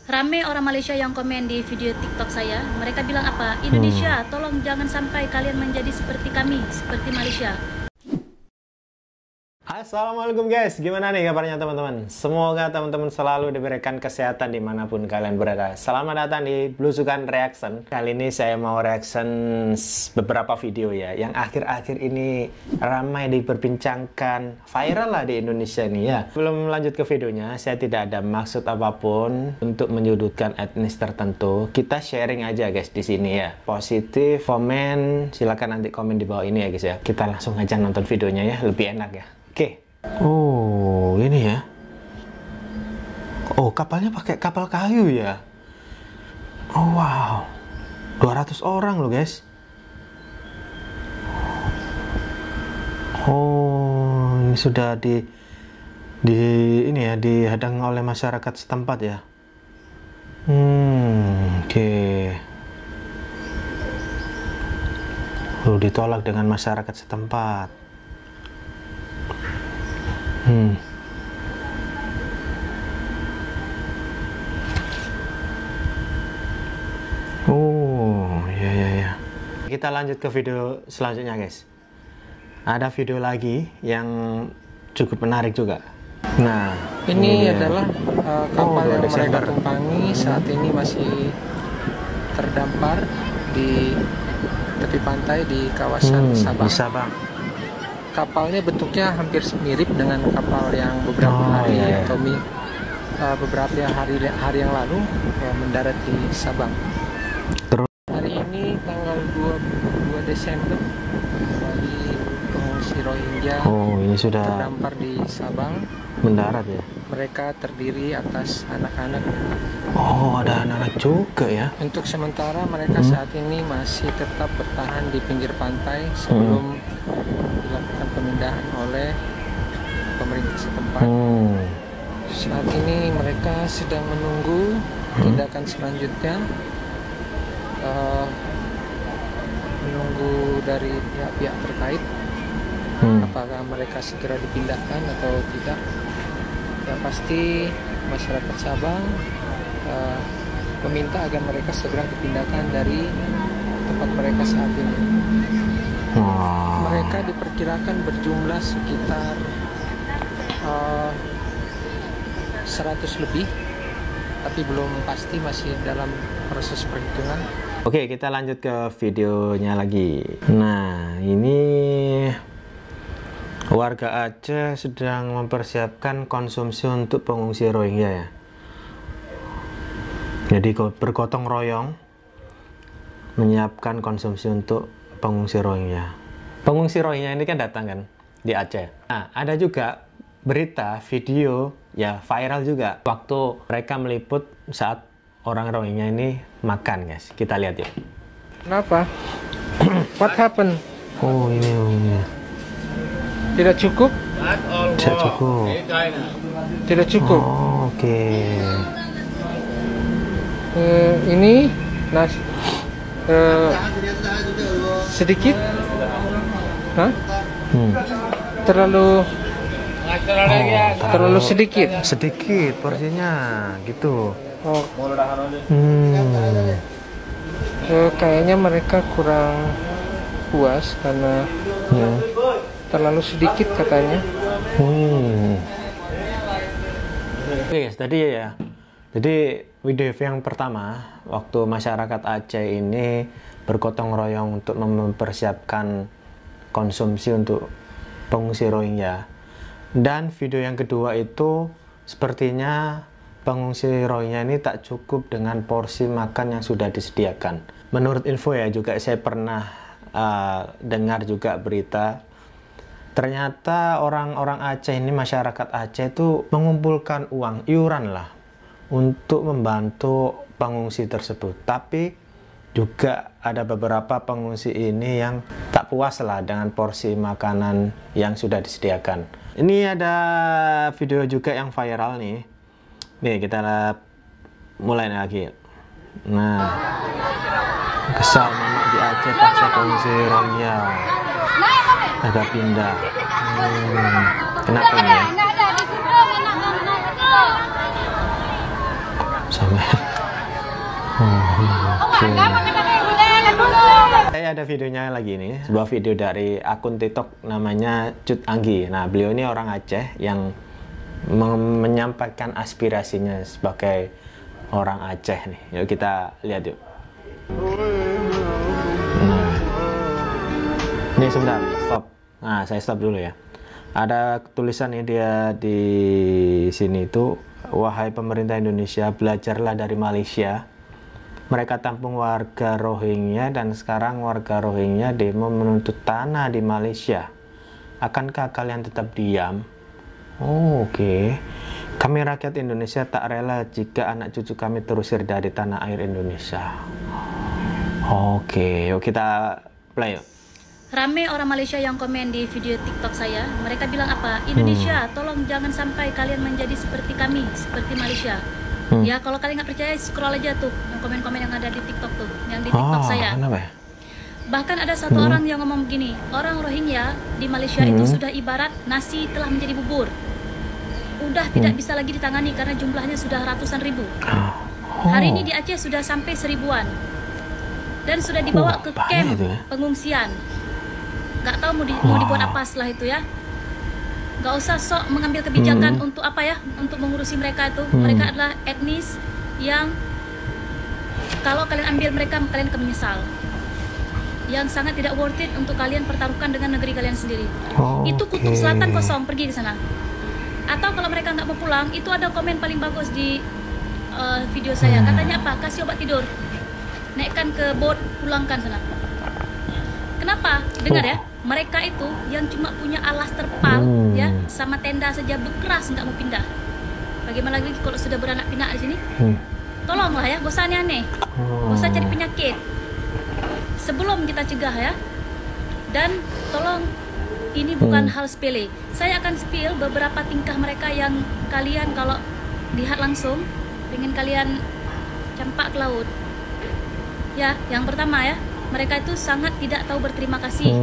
Rame orang Malaysia yang komen di video TikTok saya. Mereka bilang apa? Indonesia, tolong jangan sampai kalian menjadi seperti kami, seperti Malaysia. Assalamualaikum guys, gimana nih kabarnya teman-teman? Semoga teman-teman selalu diberikan kesehatan dimanapun kalian berada. Selamat datang di Blusukan Reaction. Kali ini saya mau reaction beberapa video ya, yang akhir-akhir ini ramai diperbincangkan, viral lah di Indonesia nih ya. Sebelum lanjut ke videonya, saya tidak ada maksud apapun untuk menyudutkan etnis tertentu. Kita sharing aja guys di sini ya. Positif, komen, silakan nanti komen di bawah ini ya guys ya. Kita langsung aja nonton videonya ya, lebih enak ya. Oke. Oh, ini ya. Oh, kapalnya pakai kapal kayu ya. Oh, wow. 200 orang loh, guys. Oh, ini sudah ini ya, dihadang oleh masyarakat setempat ya. Oke. Oh, ditolak dengan masyarakat setempat. Oh, ya. Kita lanjut ke video selanjutnya, guys. Ada video lagi yang cukup menarik juga. Nah, ini adalah kapal yang Desember. mereka tumpangi saat ini masih terdampar di tepi pantai di kawasan Sabang. Di Sabang. Kapalnya bentuknya hampir mirip dengan kapal yang beberapa hari yang lalu mendarat di Sabang. Terus Hari ini tanggal 22 Desember kembali pengungsi Rohingya ini sudah terdampar di Sabang. mendarat ya. Mereka terdiri atas anak-anak. Oh, ada anak-anak juga ya. Untuk sementara mereka saat ini masih tetap bertahan di pinggir pantai sebelum dilakukan pemindahan oleh pemerintah setempat. Saat ini mereka sedang menunggu tindakan selanjutnya, menunggu dari pihak-pihak terkait apakah mereka segera dipindahkan atau tidak. Yang pasti masyarakat Sabang meminta agar mereka segera dipindahkan dari tempat mereka saat ini. Mereka diperkirakan berjumlah sekitar 100 lebih, tapi belum pasti, masih dalam proses perhitungan. Oke, kita lanjut ke videonya lagi. Nah, ini warga Aceh sedang mempersiapkan konsumsi untuk pengungsi Rohingya ya. Jadi bergotong royong menyiapkan konsumsi untuk pengungsi Rohingya. Pengungsi Rohingya ini kan datang kan di Aceh. Nah, ada juga berita video ya viral juga waktu mereka meliput saat orang Rohingya ini makan, guys. Kita lihat yuk. Kenapa? What happened? Oh, ini. Tidak cukup? Tidak cukup. Tidak cukup. Oh, oke. Ini sedikit? Hah? Terlalu sedikit. Sedikit porsinya gitu. Oh. Kayaknya mereka kurang puas karena terlalu sedikit katanya. Oke guys, jadi video yang pertama waktu masyarakat Aceh ini bergotong royong untuk mempersiapkan konsumsi untuk pengungsi Rohingya. Dan video yang kedua itu sepertinya pengungsi Rohingya ini tak cukup dengan porsi makan yang sudah disediakan. Menurut info ya, juga saya pernah dengar juga berita, ternyata orang-orang Aceh ini, masyarakat Aceh itu mengumpulkan uang iuran lah untuk membantu pengungsi tersebut. Tapi juga ada beberapa pengungsi ini yang tak puas lah dengan porsi makanan yang sudah disediakan. Ini ada video juga yang viral nih. Nih, kita mulai lagi. Nah, kesal mama di Aceh paksa pengungsi Rohingya agak pindah. Kenapa ini ya? Sama. Saya ada videonya lagi nih, sebuah video dari akun TikTok namanya Cut Anggi. Nah, beliau ini orang Aceh yang menyampaikan aspirasinya sebagai orang Aceh nih. Yuk kita lihat yuk. Nah, ini sebentar, stop. Nah, saya stop dulu ya. Ada tulisan ini dia di sini itu, wahai pemerintah Indonesia, belajarlah dari Malaysia. Mereka tampung warga Rohingya dan sekarang warga Rohingya demo menuntut tanah di Malaysia. Akankah kalian tetap diam? Oh, oke. Kami rakyat Indonesia tak rela jika anak cucu kami terusir dari tanah air Indonesia. Oke, yuk kita play yuk. Rame orang Malaysia yang komen di video TikTok saya. Mereka bilang apa? Indonesia, tolong jangan sampai kalian menjadi seperti kami, seperti Malaysia. Ya, kalau kalian nggak percaya, scroll aja tuh yang komen-komen yang ada di TikTok tuh, yang di TikTok saya. Kenapa? Bahkan ada satu orang yang ngomong begini, orang Rohingya di Malaysia itu sudah ibarat nasi telah menjadi bubur. Udah tidak bisa lagi ditangani karena jumlahnya sudah ratusan ribu. Hari ini di Aceh sudah sampai 1000-an. Dan sudah dibawa ke camp pengungsian. Nggak tahu mau dibuat apa setelah itu ya. Nggak usah sok mengambil kebijakan untuk apa ya, untuk mengurusi mereka itu. Mereka adalah etnis yang kalau kalian ambil mereka, kalian akan menyesal. Yang sangat tidak worth it untuk kalian pertaruhkan dengan negeri kalian sendiri. Itu kutub selatan kosong, pergi ke sana. Atau kalau mereka nggak mau pulang, itu ada komen paling bagus di video saya. Katanya apa? Kasih obat tidur, naikkan ke boat, pulangkan sana. Kenapa? Dengar ya, mereka itu yang cuma punya alas terpal ya, sama tenda saja berkeras nggak mau pindah. Bagaimana lagi kalau sudah beranak pinak di sini? Tolonglah ya, gak usah aneh-aneh, gak usah cari penyakit. Sebelum kita cegah ya, dan tolong, ini bukan hal sepele. Saya akan spill beberapa tingkah mereka yang kalian kalau lihat langsung pengen kalian campak ke laut. Ya, yang pertama ya, mereka itu sangat tidak tahu berterima kasih.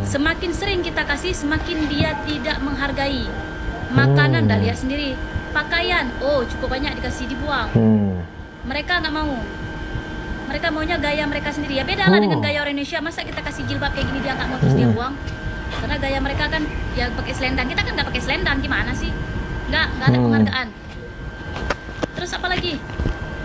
Semakin sering kita kasih, semakin dia tidak menghargai. Makanan dah lihat sendiri. Pakaian, oh cukup banyak dikasih, dibuang. Mereka nggak mau. Mereka maunya gaya mereka sendiri. Ya beda lah dengan gaya orang Indonesia. Masa kita kasih jilbab kayak gini dia nggak mau terus dia buang? Karena gaya mereka kan ya pakai selendang. Kita kan nggak pakai selendang, gimana sih? Nggak ada penghargaan. Terus apa lagi?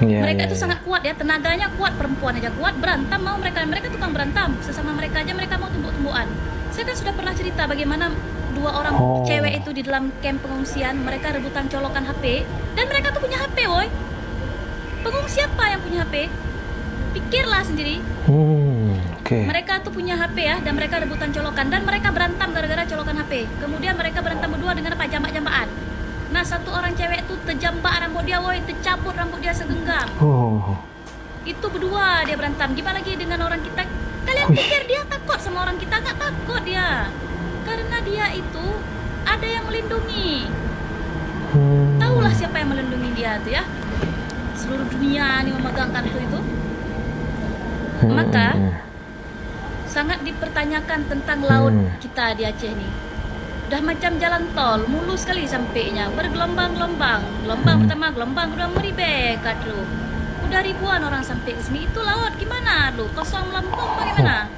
Mereka itu sangat kuat ya, tenaganya kuat, perempuan aja kuat, berantem mau mereka tukang berantem sesama mereka aja, mereka mau tumbuk-tumbukan. Saya kan sudah pernah cerita bagaimana 2 orang cewek itu di dalam camp pengungsian, mereka rebutan colokan HP dan mereka tuh punya HP, woy. Pengungsi apa yang punya HP? Pikirlah sendiri. Mereka tuh punya HP ya, dan mereka rebutan colokan dan mereka berantem gara-gara colokan HP. Kemudian mereka berantem berdua dengan apa? Jambak-jambaan. Nah, satu orang cewek itu terjambak rambut dia, woy, tercabut rambut dia segenggam. Itu berdua dia berantem. Gimana lagi dengan orang kita? Kalian pikir dia takut sama orang kita? Nggak takut dia. Karena dia itu ada yang melindungi. Tahulah siapa yang melindungi dia tuh ya. Seluruh dunia nih memegang kartu itu. Maka sangat dipertanyakan tentang laut kita di Aceh nih. Udah macam jalan tol, mulus sekali sampainya, bergelombang-gelombang. Gelombang pertama, gelombang kedua meribekat lu. Udah ribuan orang sampai ke sini. Itu laut gimana lu? Kosong melempem bagaimana?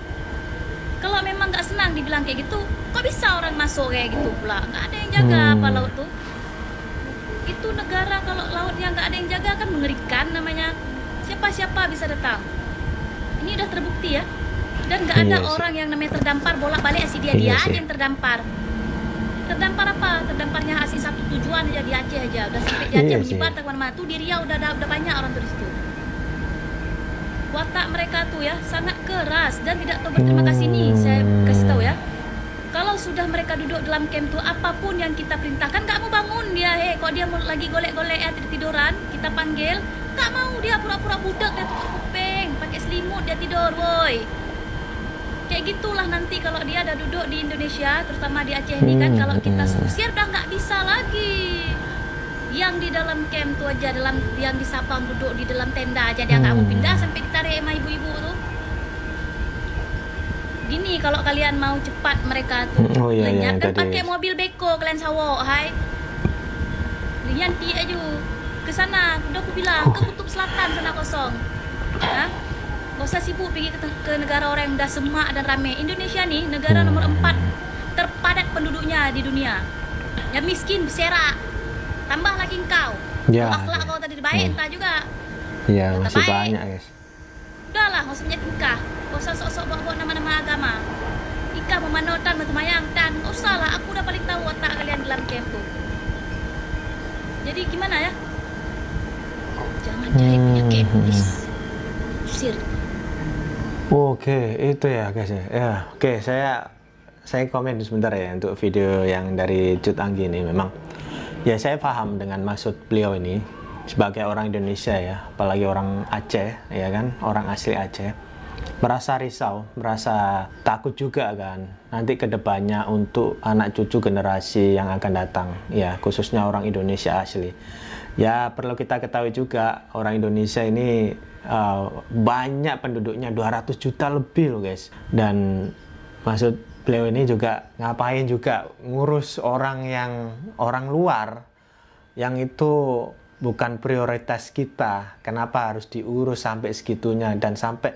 Kalau memang nggak senang dibilang kayak gitu, kok bisa orang masuk kayak gitu pula? Nggak ada yang jaga apa laut tuh? Itu negara kalau lautnya nggak ada yang jaga kan mengerikan namanya. Siapa-siapa bisa datang. Ini udah terbukti ya. Dan nggak ada orang yang namanya terdampar bolak-balik asli dia aja yang terdampar. Terdampar apa? Terdamparnya asli satu tujuan aja di Aceh aja. Udah sampai di Aceh menyebar ke mana-mana. Tuh di Riau udah banyak orang tuh di situ. Watak mereka tuh ya sangat keras dan tidak tahu berterima kasih nih. Saya kasih tahu ya. Kalau sudah mereka duduk dalam camp tuh, apapun yang kita perintahkan nggak mau bangun dia. Kok dia mau lagi golek-golek ya tiduran, kita panggil nggak mau, dia pura-pura budak, dia tutup kuping, pakai selimut dia tidur, woi. Kayak gitulah nanti kalau dia ada duduk di Indonesia, terutama di Aceh ini kan, kalau kita usir udah nggak bisa lagi. Yang di dalam camp tuh aja, yang di Sabang duduk di dalam tenda aja dia nggak mau pindah sampai ditarik sama ibu-ibu tuh. Gini kalau kalian mau cepat mereka tuh lenyap kan pakai mobil beko kalian sawok, hai. Lian ti aja. ke sana. Udah aku bilang ke kutub selatan sana kosong. Hah? Gak usah sibuk pergi ke negara orang yang udah semak dan rame. Indonesia nih negara nomor 4 terpadat penduduknya di dunia. Yang miskin berserak. Tambah lagi engkau. Ya. Akhlak kau tadi baik entah juga. Iya, Tetap masih baik. banyak guys. Udahlah, nggak usah menyakit nikah. Nggak usah sok-sok bawa nama-nama agama. Nikah memanotan, bertemayang, dan nggak usah lah. Aku udah paling tahu watak kalian dalam camp tuh. Jadi gimana ya? Jangan cari penyakit, please. Usir. Oke, itu ya guys ya. Ya, oke, saya komen sebentar ya untuk video yang dari Cut Anggi ini. Memang ya saya paham dengan maksud beliau ini sebagai orang Indonesia ya, apalagi orang Aceh ya kan, orang asli Aceh. Merasa risau, merasa takut juga kan nanti kedepannya untuk anak cucu generasi yang akan datang ya, khususnya orang Indonesia asli. Ya perlu kita ketahui juga orang Indonesia ini banyak penduduknya, 200 juta lebih loh guys. Dan maksud beliau ini juga ngapain juga ngurus orang luar yang itu bukan prioritas kita. Kenapa harus diurus sampai segitunya, dan sampai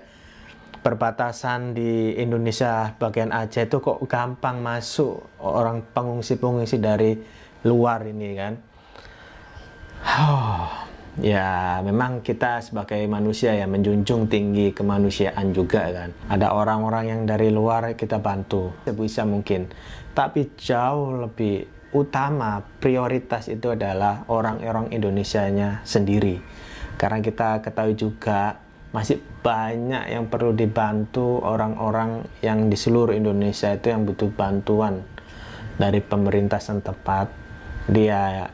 perbatasan di Indonesia bagian Aceh itu kok gampang masuk orang pengungsi-pengungsi dari luar ini kan. Ya memang kita sebagai manusia ya menjunjung tinggi kemanusiaan juga kan. Ada orang-orang yang dari luar kita bantu sebisa mungkin, tapi jauh lebih utama prioritas itu adalah orang-orang Indonesianya sendiri. Karena kita ketahui juga masih banyak yang perlu dibantu, orang-orang yang di seluruh Indonesia itu yang butuh bantuan dari pemerintah setempat. Dia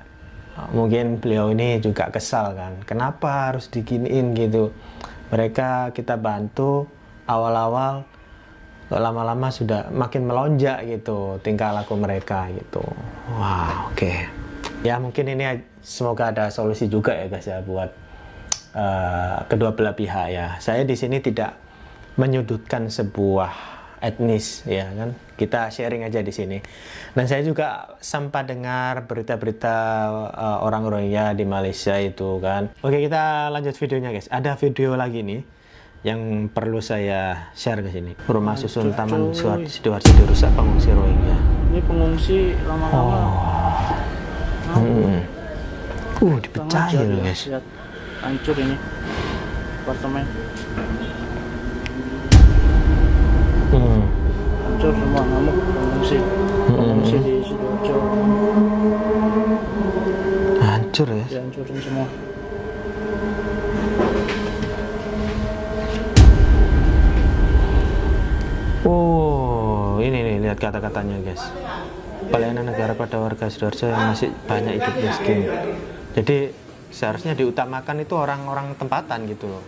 mungkin beliau ini juga kesal kan, kenapa harus diginiin gitu. Mereka kita bantu awal-awal, lama-lama sudah makin melonjak gitu tingkah laku mereka gitu. Wah, oke. Ya mungkin ini semoga ada solusi juga ya guys ya buat kedua belah pihak ya. Saya di sini tidak menyudutkan sebuah etnis ya kan, kita sharing aja di sini. Dan saya juga sempat dengar berita-berita orang Rohingya di Malaysia itu kan. Oke, kita lanjut videonya guys. Ada video lagi nih yang perlu saya share ke sini. Rumah susun Taman Sidoarjo dirusak pengungsi Rohingya. Ini pengungsi lama-lama. Dipecahin loh guys. Lihat, hancur ini apartemen. Hancur semua, ngamuk pengungsi di Sidoarjo. Hancur ya? Dihancurin semua. Oh, ini nih lihat kata-katanya guys. Pelayanan negara pada warga Sidoarjo yang masih banyak hidup miskin. Jadi seharusnya diutamakan itu orang-orang tempatan gitu loh.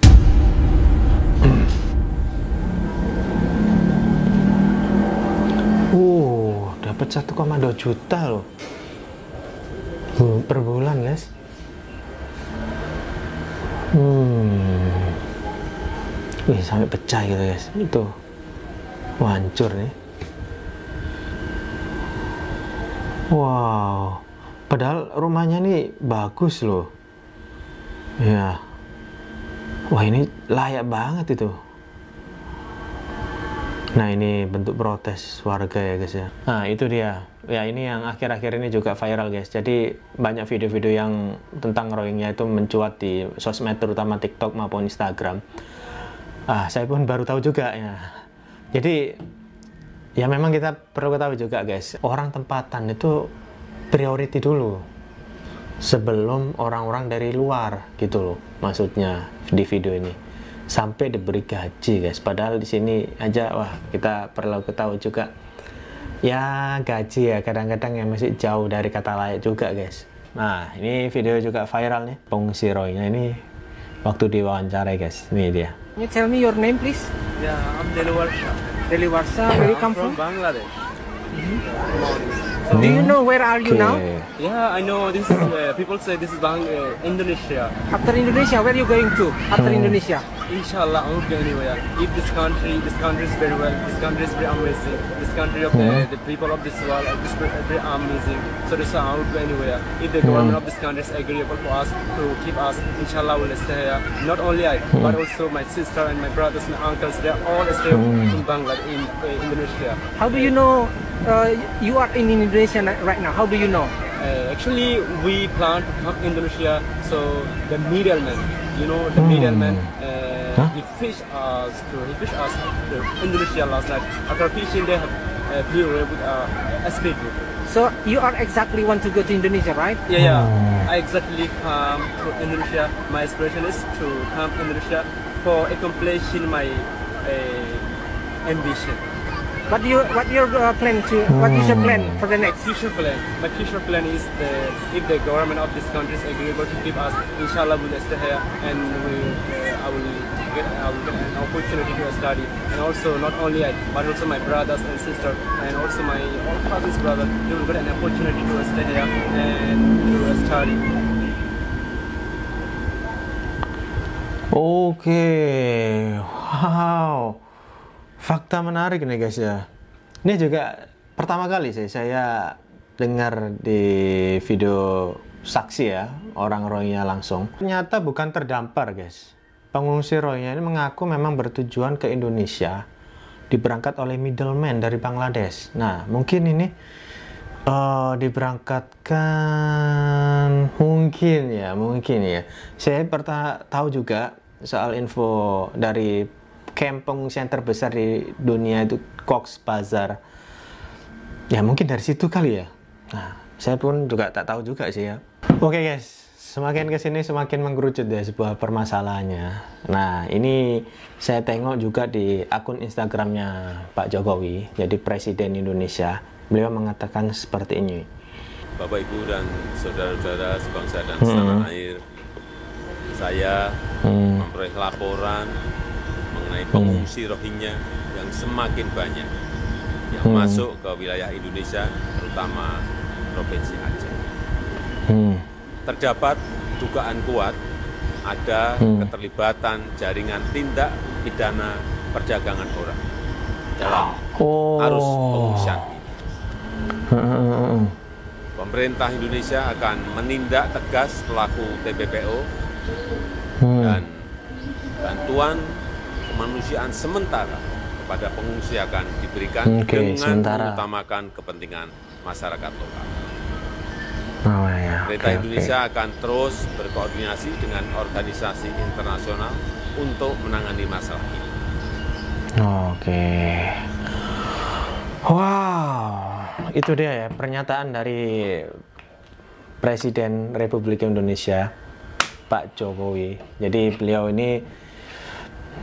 Dapat 1,2 juta loh per bulan guys. Wih, sampai pecah gitu guys. Itu hancur nih. Wow, padahal rumahnya nih bagus loh ya. Wah, ini layak banget itu. Nah, ini bentuk protes warga ya guys ya. Nah, itu dia. Ya, ini yang akhir-akhir ini juga viral guys. Jadi banyak video-video yang tentang Rohingya itu mencuat di sosmed, terutama TikTok maupun Instagram. Saya pun baru tahu juga ya. Jadi ya memang kita perlu ketahui juga guys, orang tempatan itu priority dulu sebelum orang-orang dari luar gitu loh. Maksudnya di video ini sampai diberi gaji guys. Padahal di sini aja wah kita perlu ketahui juga ya, gaji ya kadang-kadang yang masih jauh dari kata layak juga guys. Nah, ini video juga viral nih, pengungsi Rohingya ini waktu diwawancarai guys. Ini dia. Can you tell me your name please? Yeah, I'm Deli Warsha. Deli Warsha, where you come from? Bangladesh. Do you know where are you now? Yeah, I know this. People say this is Indonesia. After Indonesia, where are you going to? After Indonesia? Inshallah, I won't go anywhere. If this country is very well. This country is very amazing. This country of the people of this world is very amazing. So that's why I won't go anywhere. If the government of this country is agreeable for us to keep us, inshallah, we'll stay here. Not only I, but also my sister and my brothers and uncles. They all stay in Bangladesh, in Indonesia. How do you know you are in Indonesia right now? How do you know? Actually, we plan to come Indonesia. So the middleman, the middleman. He fished us to Indonesia last night. After fishing, they have flew away with a speed boat. So you are exactly want to go to Indonesia, right? Yeah. I exactly come to Indonesia. My aspiration is to come Indonesia for accomplishing my ambition. What your plan to? What is your plan for the next? My future plan is if the government of this country is agreeable to give us, inshallah we'll stay here and I will get an opportunity to study. And also not only I, but also my brothers and sisters and also my all cousins brother, they will get an opportunity to stay here and to study. Oke, wow. Fakta menarik nih guys ya. Ini juga pertama kali sih saya dengar di video saksi ya, orang Rohingya langsung. Ternyata bukan terdampar guys. Pengungsi Rohingya ini mengaku memang bertujuan ke Indonesia, diberangkat oleh middleman dari Bangladesh. Nah, mungkin ini diberangkatkan mungkin ya. Saya pernah tahu juga soal info dari camp pengungsian terbesar di dunia itu Cox's Bazar. Ya mungkin dari situ kali ya. Nah, saya pun juga tak tahu juga sih ya. Oke guys, semakin kesini semakin mengkerucut ya sebuah permasalahannya. Nah, ini saya tengok juga di akun Instagramnya Pak Jokowi, jadi Presiden Indonesia. Beliau mengatakan seperti ini. Bapak Ibu dan saudara-saudara sebangsa dan setanah air, saya memperoleh laporan mengenai pengungsi Rohingya yang semakin banyak yang masuk ke wilayah Indonesia, terutama Provinsi Aceh. Terdapat dugaan kuat ada keterlibatan jaringan tindak pidana perdagangan orang dalam arus pengungsian ini. Pemerintah Indonesia akan menindak tegas pelaku TPPO dan bantuan kemanusiaan sementara kepada pengungsi akan diberikan dengan mengutamakan kepentingan masyarakat lokal. Pemerintah Indonesia akan terus berkoordinasi dengan organisasi internasional untuk menangani masalah ini. Wow, itu dia ya pernyataan dari Presiden Republik Indonesia Pak Jokowi. Jadi beliau ini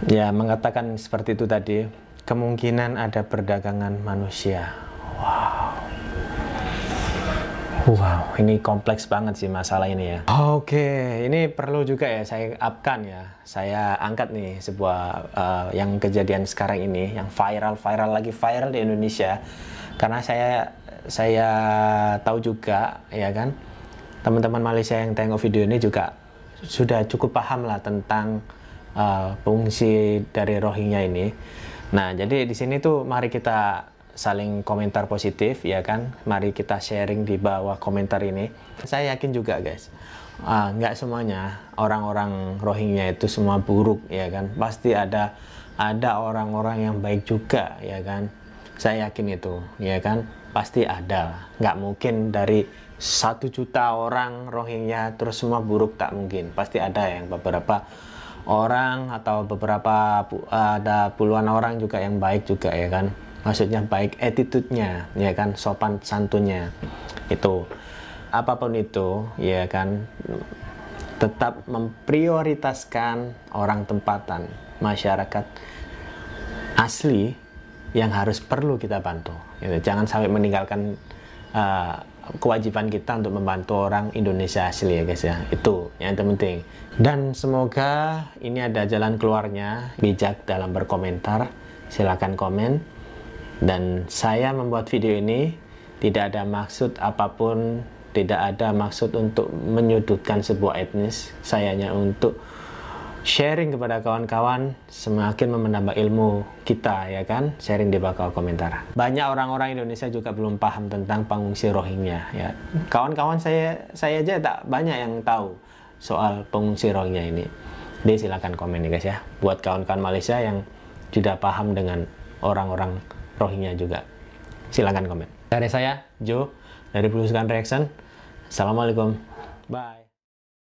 ya mengatakan seperti itu tadi, kemungkinan ada perdagangan manusia. Wow, ini kompleks banget sih masalah ini ya. Oke, ini perlu juga ya saya upkan ya. Saya angkat nih sebuah yang kejadian sekarang ini, yang viral di Indonesia. Karena saya tahu juga ya kan, teman-teman Malaysia yang tengok video ini juga sudah cukup paham lah tentang pengungsi dari Rohingya ini. Nah, jadi di sini tuh mari kita saling komentar positif ya kan, mari kita sharing di bawah komentar ini. Saya yakin juga guys, nggak semuanya orang-orang Rohingya itu semua buruk ya kan, pasti ada orang-orang yang baik juga ya kan. Saya yakin itu ya kan, pasti ada. Nggak mungkin dari 1 juta orang Rohingya terus semua buruk, tak mungkin. Pasti ada yang beberapa orang atau ada puluhan orang juga yang baik juga ya kan. Maksudnya baik attitude-nya ya kan, sopan santunnya itu. Apapun itu ya kan, tetap memprioritaskan orang tempatan, masyarakat asli yang harus perlu kita bantu gitu. Jangan sampai meninggalkan kewajiban kita untuk membantu orang Indonesia asli ya guys ya, itu yang terpenting. Dan semoga ini ada jalan keluarnya. Bijak dalam berkomentar, silakan komen. Dan saya membuat video ini tidak ada maksud apapun, tidak ada maksud untuk menyudutkan sebuah etnis. Saya hanya untuk sharing kepada kawan-kawan, semakin menambah ilmu kita, ya kan? Sharing di bawah komentar. Banyak orang-orang Indonesia juga belum paham tentang pengungsi Rohingya, ya. Kawan-kawan saya aja tak banyak yang tahu soal pengungsi Rohingya ini. Jadi silakan komen ya guys ya. Buat kawan-kawan Malaysia yang sudah paham dengan orang-orang Rohingya juga, silakan komen. Dari saya, Joe, dari Blueskan Reaction. Assalamualaikum. Bye.